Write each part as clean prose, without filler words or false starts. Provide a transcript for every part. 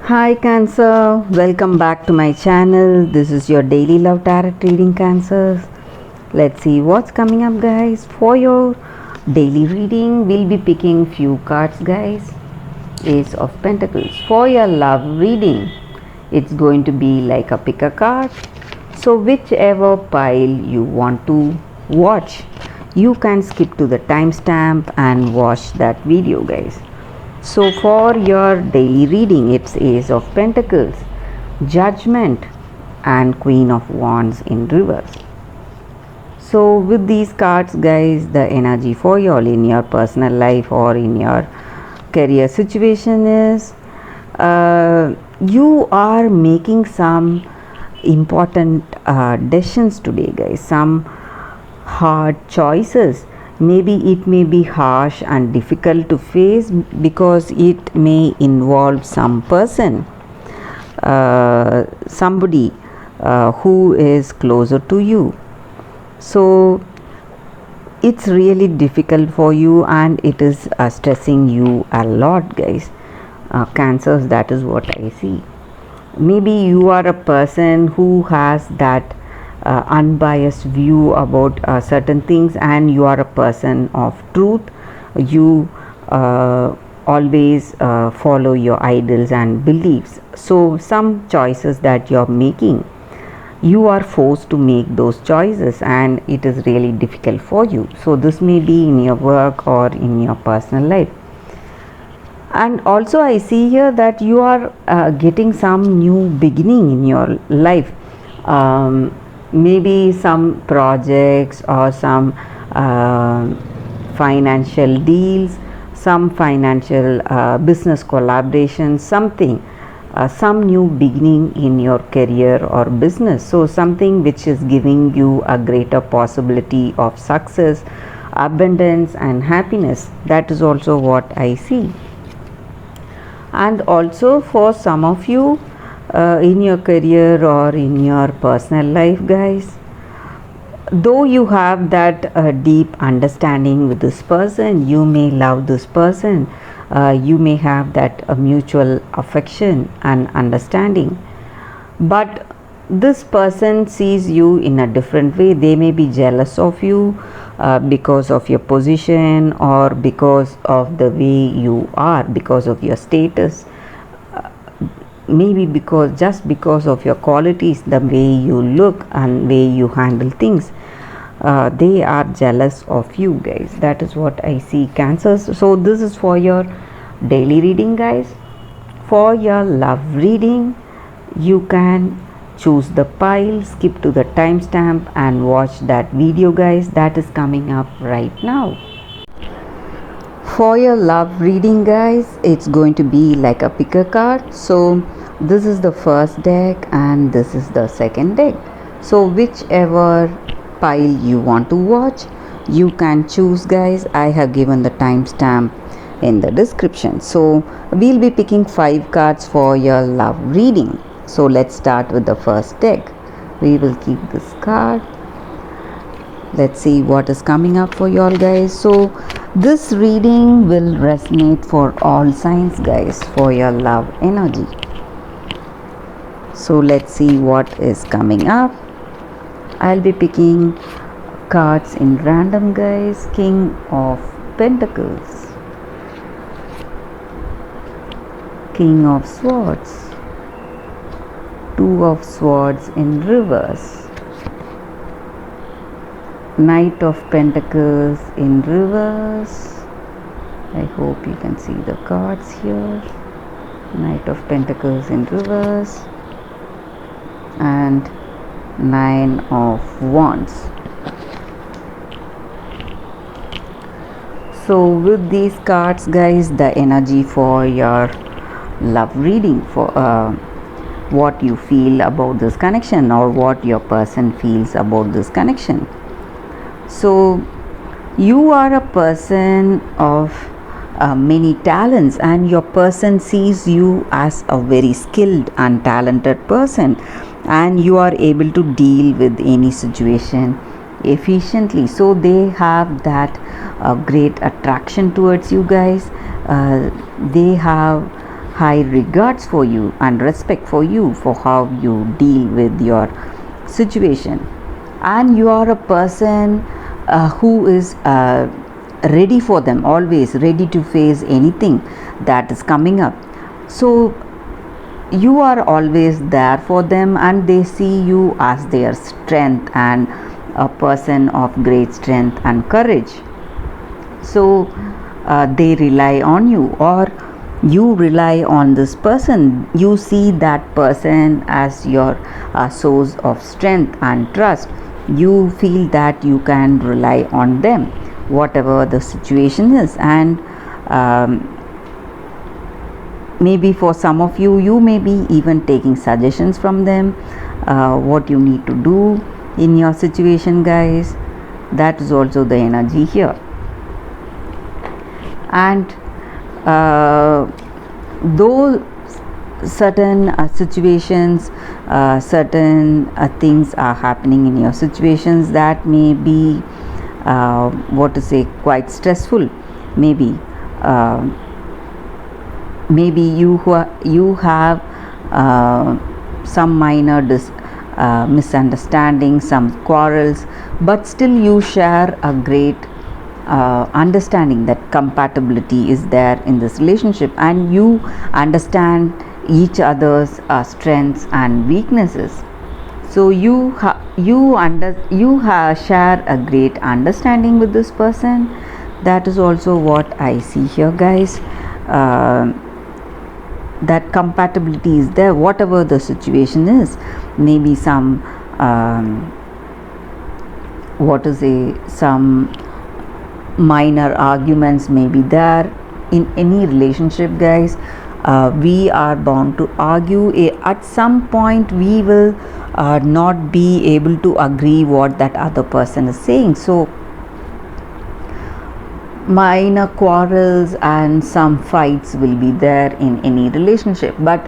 Hi Cancer, welcome back to my channel. This is your daily love tarot reading, Cancers. Let's see what's coming up, guys. For your daily reading, we'll be picking few cards, guys. Ace of Pentacles. For your love reading, it's going to be like a pick a card. So whichever pile you want to watch, you can skip to the timestamp and watch that video, guys. So for your daily reading, it's Ace of Pentacles, Judgment, and Queen of Wands in reverse. So with these cards, guys, the energy for you all in your personal life or in your career situation is you are making some important decisions today, guys. Some hard choices. Maybe it may be harsh and difficult to face because it may involve some person, somebody who is closer to you. So it's really difficult for you and it is stressing you a lot, guys. Cancers, that is what I see. Maybe you are a person who has that unbiased view about certain things, and you are a person of truth. You always follow your ideals and beliefs. So some choices that you're making, you are forced to make those choices and it is really difficult for you. So this may be in your work or in your personal life. And also I see here that you are getting some new beginning in your life. Maybe some projects or some financial deals, some financial business collaboration, something, some new beginning in your career or business. So something which is giving you a greater possibility of success, abundance and happiness. That is also what I see. And also for some of you, in your career or in your personal life, guys, though you have that deep understanding with this person, you may love this person, you may have that mutual affection and understanding, but this person sees you in a different way. They may be jealous of you because of your position or because of the way you are, because of your status, maybe because of your qualities, the way you look and way you handle things. They are jealous of you, guys. That is what I see, Cancers. So this is for your daily reading, guys. For your love reading, you can choose the pile, skip to the timestamp and watch that video, guys. That is coming up right now. For your love reading, guys, it's going to be like a picker card. So this is the first deck and this is the second deck. So whichever pile you want to watch, you can choose, guys. I have given the timestamp in the description. So we'll be picking 5 cards for your love reading. So let's start with the first deck. We will keep this card. Let's see what is coming up for y'all, guys. So this reading will resonate for all signs, guys, for your love energy. So let's see what is coming up. I'll be picking cards in random, guys. King of Pentacles, King of Swords, Two of Swords in reverse, Knight of Pentacles in reverse. I hope you can see the cards here. Knight of Pentacles in reverse and 9 of Wands. So with these cards, guys, the energy for your love reading, for what you feel about this connection or what your person feels about this connection. So you are a person of many talents and your person sees you as a very skilled and talented person, and you are able to deal with any situation efficiently. So they have that great attraction towards you, guys. They have high regards for you and respect for you for how you deal with your situation. And you are a person who is ready for them, always ready to face anything that is coming up. So you are always there for them, and they see you as their strength and a person of great strength and courage. So they rely on you, or you rely on this person. You see that person as your source of strength and trust. You feel that you can rely on them whatever the situation is. And maybe for some of you, you may be even taking suggestions from them, what you need to do in your situation, guys. That is also the energy here. And though certain situations, certain things are happening in your situations that may be quite stressful. Maybe you have some minor misunderstandings, some quarrels, but still you share a great understanding that compatibility is there in this relationship, and you understand each other's strengths and weaknesses. So you share a great understanding with this person. That is also what I see here, guys. That compatibility is there whatever the situation is. Maybe some some minor arguments may be there in any relationship, guys. We are bound to argue. At some point we will not be able to agree what that other person is saying. So minor quarrels and some fights will be there in any relationship, but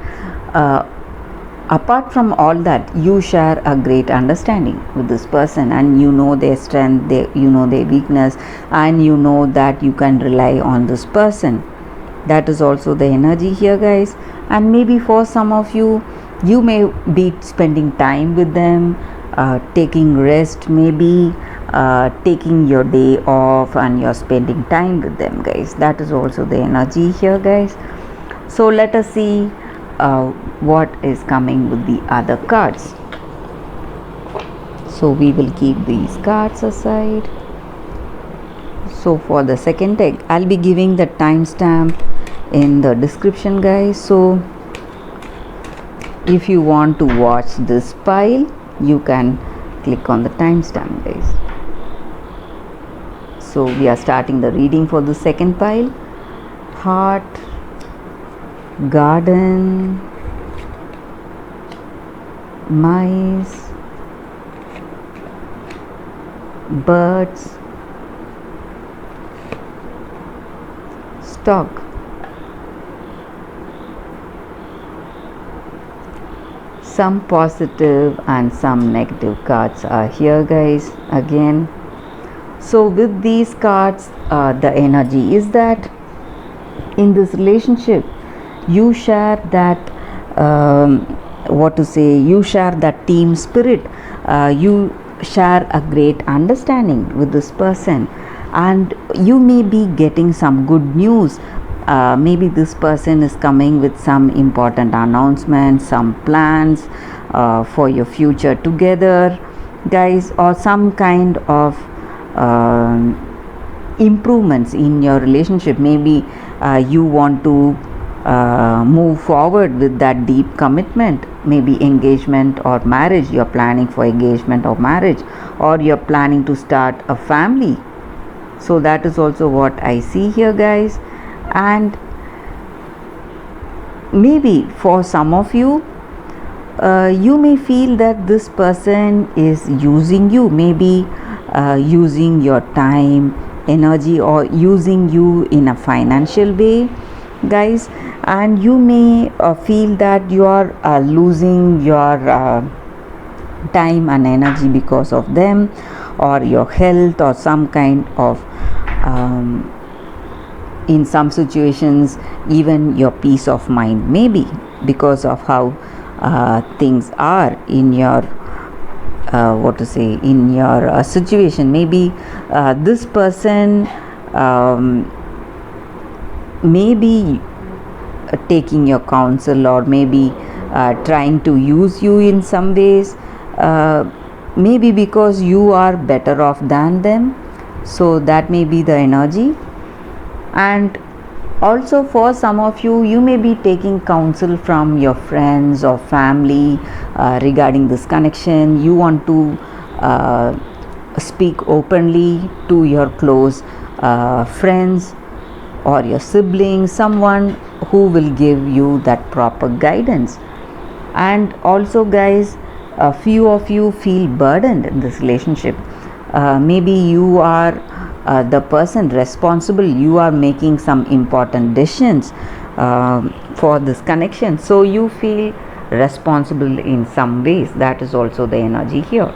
apart from all that, you share a great understanding with this person, and you know their strength, you know their weakness, and you know that you can rely on this person. That is also the energy here, guys. And maybe for some of you, you may be spending time with them, taking rest, maybe taking your day off, and you're spending time with them, guys. That is also the energy here, guys. So let us see what is coming with the other cards. So we will keep these cards aside. So for the second deck, I'll be giving the timestamp in the description, guys. So if you want to watch this pile, you can click on the timestamp, guys. So we are starting the reading for the second pile. Heart, garden, mice, birds, stock. Some positive and some negative cards are here, guys, again. So with these cards, the energy is that in this relationship you share that you share that team spirit. You share a great understanding with this person, and you may be getting some good news. Maybe this person is coming with some important announcements, some plans for your future together, guys, or some kind of improvements in your relationship. Maybe you want to move forward with that deep commitment, maybe engagement or marriage. You're planning for engagement or marriage, or you're planning to start a family. So that is also what I see here, guys. And maybe for some of you, you may feel that this person is using you, maybe using your time, energy, or using you in a financial way, guys. And you may feel that you are losing your time and energy because of them, or your health, or some kind of in some situations even your peace of mind, maybe because of how things are in your in your situation. Maybe this person maybe taking your counsel, or maybe trying to use you in some ways, maybe because you are better off than them. So that may be the energy. And also for some of you, you may be taking counsel from your friends or family regarding this connection. You want to speak openly to your close friends or your siblings, someone who will give you that proper guidance. And also guys, a few of you feel burdened in this relationship. Maybe you are the person responsible, you are making some important decisions for this connection, so you feel responsible in some ways. That is also the energy here.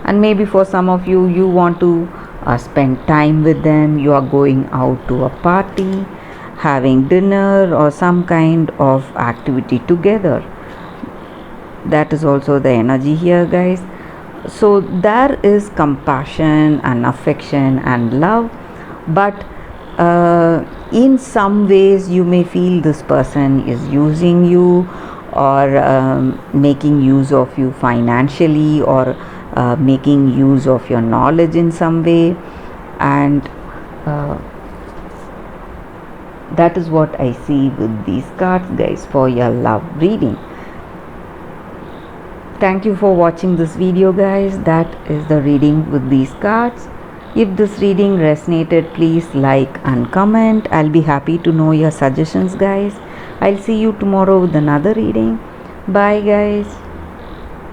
And maybe for some of you, you want to spend time with them. You are going out to a party, having dinner or some kind of activity together. That is also the energy here guys. So there is compassion and affection and love, but in some ways you may feel this person is using you, or making use of you financially, or making use of your knowledge in some way. And that is what I see with these cards guys for your love reading. Thank you for watching this video guys. That is the reading with these cards. If this reading resonated, please like and comment. I'll be happy to know your suggestions guys. I'll see you tomorrow with another reading. Bye guys.